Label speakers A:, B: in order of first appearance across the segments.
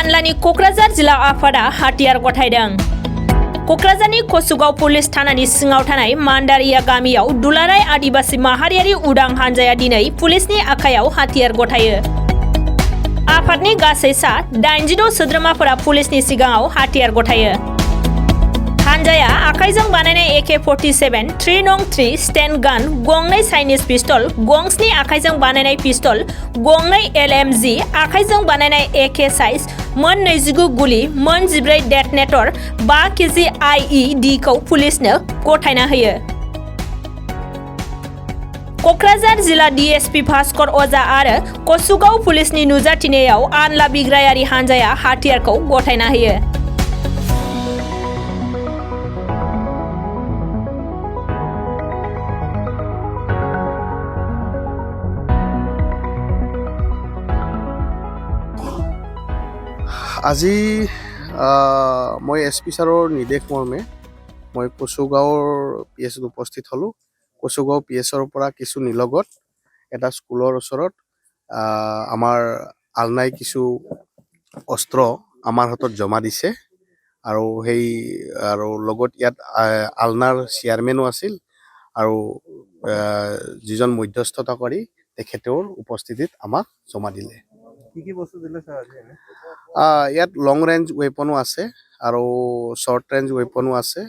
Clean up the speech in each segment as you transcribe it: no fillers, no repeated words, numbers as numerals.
A: बानलानि क'क्राझार जिल्ला आफादा हाथियार गथायदों। क'क्राझारनि कसुगाव पुलिस थानानि सिङाव थानाय मान्दारिया गामियाव दुलाराय आदिबासि माहारियारि उदां हानजाया दिनै पुलिसनि आखायाव हाथियार गथायो। आफादनि गासै सा 86 सोद्रोमाफोरा पुलिसनि सिगाङाव हाथियार गथायो। हानजाया आखाइजों बानायनाय AK-47 3 नं 3 स्टेन गान, गंनै चाइनिज पिस्तल, गंस्नि आखाइजों बानायनाय पिस्तल, गंनै LMG, आखाइजों बानायनाय AK साइज, मोन 29 गुलि, मोन 14 डेटनेटर, 5 केजि IED खौ पुलिसनो गथायना होयो। क'क्राझार जिल्ला DSP भास्कर अजा आरो कसुगाव पुलिसनि नुजाथिनायाव आनला बिग्रायारि हानजाया हाथियारखौ गथायना होयो।
B: আজি মই SP ছাৰৰ নিৰ্দেশ মৰ্মে মই কচুগাঁৱৰ PS উপস্থিত হ'লোঁ। কচুগাঁও PSৰ পৰা কিছু নিলগত এটা স্কুলৰ ওচৰত আমাৰ আলনাই কিছু অস্ত্ৰ আমাৰ হাতত জমা দিছে আৰু আৰু লগত ইয়াত আলনাৰ চেয়াৰমেনো আছিল আৰু যিজন মধ্যস্থতাকাৰী তেখেতৰ উপস্থিতিত আমাক জমা দিলে।
C: কি বস্তু দিলে ছাৰ?
B: ইয়াত লং ৰেঞ্জ ৱেপনো আছে আৰু শ্বৰ্ট ৰেঞ্জ ৱেপনো আছে।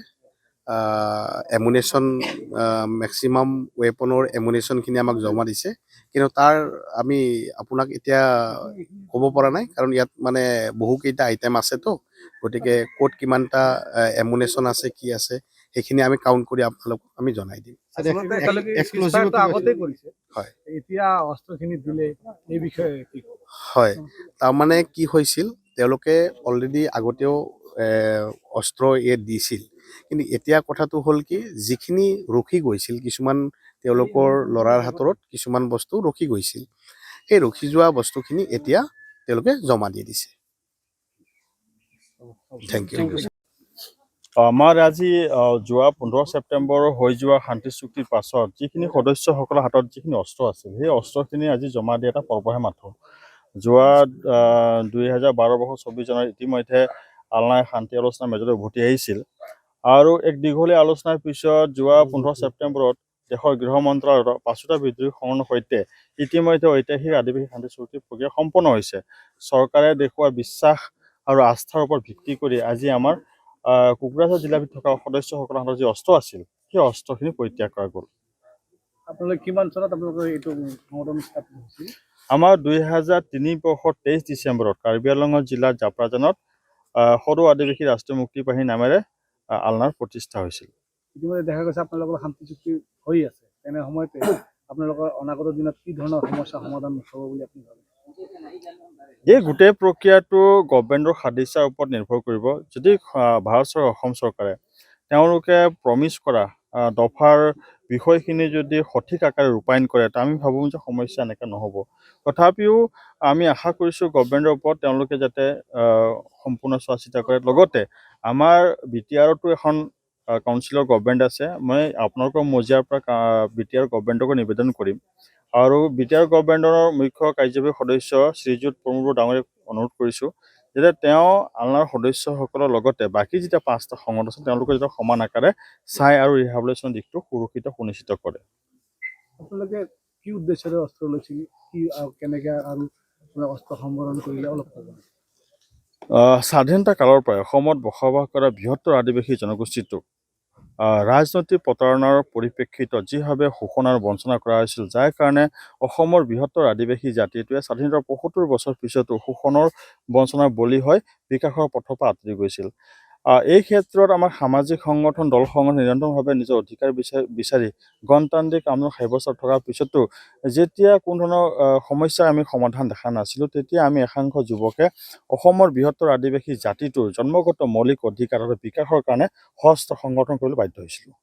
B: এমুনেশ্যন মেক্সিমাম ৱেপনৰ এমুনেশ্যনখিনি আমাক জমা দিছে, কিন্তু তাৰ আমি আপোনাক এতিয়া ক'ব পৰা নাই, কাৰণ ইয়াত মানে বহুকেইটা আইটেম আছেতো, গতিকে ক'ত কিমানটা এমুনেশ্যন আছে কি আছে সেইখিনি আমি কাউণ্ট কৰি আপোনালোকক আমি জনাই দিম। হয়, তাৰমানে কি হৈছিল, তেওঁলোকে অলৰেডি আগতেও অস্ত্ৰ ইয়াত দিছিল, কিন্তু এতিয়া কথাটো হ'ল কি, যিখিনি ৰখি গৈছিল, কিছুমান তেওঁলোকৰ ল'ৰাৰ হাতত কিছুমান বস্তু ৰখি গৈছিল, সেই ৰখি যোৱা বস্তুখিনি এতিয়া তেওঁলোকে জমা দি দিছে। Thank you.
D: আমাৰ আজি যোৱা 15 ছেপ্টেম্বৰ হৈ যোৱা শান্তি চুক্তিৰ পাছত যিখিনি সদস্যসকলৰ হাতত যিখিনি অস্ত্ৰ আছিল, সেই অস্ত্ৰখিনি আজি জমা দিয়া এটা পৰ্বহে মাথো। যোৱা 2012 বৰ্ষৰ 24 জানুৱাৰী ইতিমধ্যে আলনাই শান্তি আলোচনাৰ মেজলৈ উভতি আহিছিল আৰু এক দীঘলীয়া আলোচনাৰ পিছত যোৱা 15 ছেপ্টেম্বৰত দেশৰ গৃহ মন্ত্ৰালয়ৰ 5টা বিদ্ৰোহী সংগঠনৰ সৈতে ইতিমধ্যে ঐতিহাসিক আদিবাসী শান্তি চুক্তিৰ প্ৰক্ৰিয়া সম্পন্ন হৈছে। চৰকাৰে দেখুওৱা বিশ্বাস আৰু আস্থাৰ ওপৰত ভিত্তি কৰি আজি আমাৰ কোকৰাঝাৰ জিলাত থকা সদস্যসকলৰ হাতত যি অস্ত্ৰ আছিল, সেই অস্ত্ৰখিনি পৰিত্যাগ কৰা গ'ল।
C: আপোনালোকে কিমান চনত আপোনালোকৰ এইটো সংগঠন স্থাপন হৈছিল?
D: আমাৰ 2003 বৰ্ষৰ 23 ডিচেম্বৰত কাৰ্বি আংলঙৰ জিলাৰ জাপ্ৰাজানত সৰু আদিবাসী ৰাষ্ট্ৰীয় মুক্তি বাহিনী নামেৰে আলনাৰ প্ৰতিষ্ঠা হৈছিল।
C: ইতিমধ্যে দেখা গৈছে আপোনালোকৰ শান্তি চুক্তি হৈ আছে, তেনে সময়তে আপোনালোকৰ অনাগত দিনত কি ধৰণৰ সমস্যা সমাধান হ'ব বুলি আপুনি ভাবে?
D: এই গোটেই প্ৰক্ৰিয়াটো গভৰ্ণমেণ্টৰ সাদিশ্যাৰ ওপৰত নিৰ্ভৰ কৰিব। যদি ভাৰত চৰকাৰ, অসম চৰকাৰে তেওঁলোকে প্ৰমিছ কৰা দফাৰ বিষয়খিনি যদি সঠিক আকাৰে ৰূপায়ণ কৰে, ত আমি ভাবোঁ যে সমস্যা এনেকৈ নহ'ব। তথাপিও আমি আশা কৰিছোঁ গভৰ্ণমেণ্টৰ ওপৰত তেওঁলোকে যাতে সম্পূৰ্ণ চোৱা চিতা কৰে। লগতে আমাৰ BTRতো এখন কাউন্সিলৰ গভৰ্ণমেণ্ট আছে। মই আপোনালোকৰ মজিয়াৰ পৰা BTR গভৰ্ণমেণ্টকো নিবেদন কৰিম আৰু BTR গভৰ্ণমেণ্টৰ মুখ্য কাৰ্যবাহী সদস্য শ্ৰীযুত প্ৰমোদ ডাঙৰীয়াক অনুৰোধ কৰিছোঁ যাতে তেওঁ আলনাৰ সদস্যসকলৰ লগতে বাকী যেতিয়া 5টা সংগঠন আছে তেওঁলোকে যাতে সমান আকাৰে চাই আৰু ৰিহাবিলিটেশ্যন দিশটো সুৰক্ষিত সুনিশ্চিত কৰে।
C: আপোনালোকে কি উদ্দেশ্যৰে অস্ত্ৰ লৈছিল, কি কেনেকৈ আৰু অস্ত্ৰ সম্বৰণ কৰিলে অলপ ক'ব?
D: স্বাধীনতা কালৰ পৰাই অসমত বসবাস কৰা বৃহত্তৰ আদিবাসী জনগোষ্ঠীটোক ৰাজনৈতিক প্ৰতাৰণাৰ পৰিপ্ৰেক্ষিতত যিভাৱে শোষণ আৰু বঞ্চনা কৰা হৈছিল, যাৰ কাৰণে অসমৰ বৃহত্তৰ আদিবাসী জাতিটোৱে স্বাধীনতাৰ 75 বছৰ পিছতো শোষণৰ বঞ্চনাৰ বলি হৈ বিকাশৰ পথৰ পৰা আঁতৰি গৈছিল। এই ক্ষেত্ৰত আমাৰ সামাজিক সংগঠন, দল সংগঠন নিৰন্তৰভাৱে নিজৰ অধিকাৰ বিচাৰি গণতান্ত্ৰিক আন্দোলন সাব্যস্ত থকাৰ পিছতো যেতিয়া কোনো ধৰণৰ সমস্যাৰ আমি সমাধান দেখা নাছিলোঁ, তেতিয়া আমি একাংশ যুৱকে অসমৰ বৃহত্তৰ আদিবাসী জাতিটোৰ জন্মগত মৌলিক অধিকাৰ আৰু বিকাশৰ কাৰণে সশস্ত্ৰ সংগঠন কৰিবলৈ বাধ্য হৈছিলোঁ।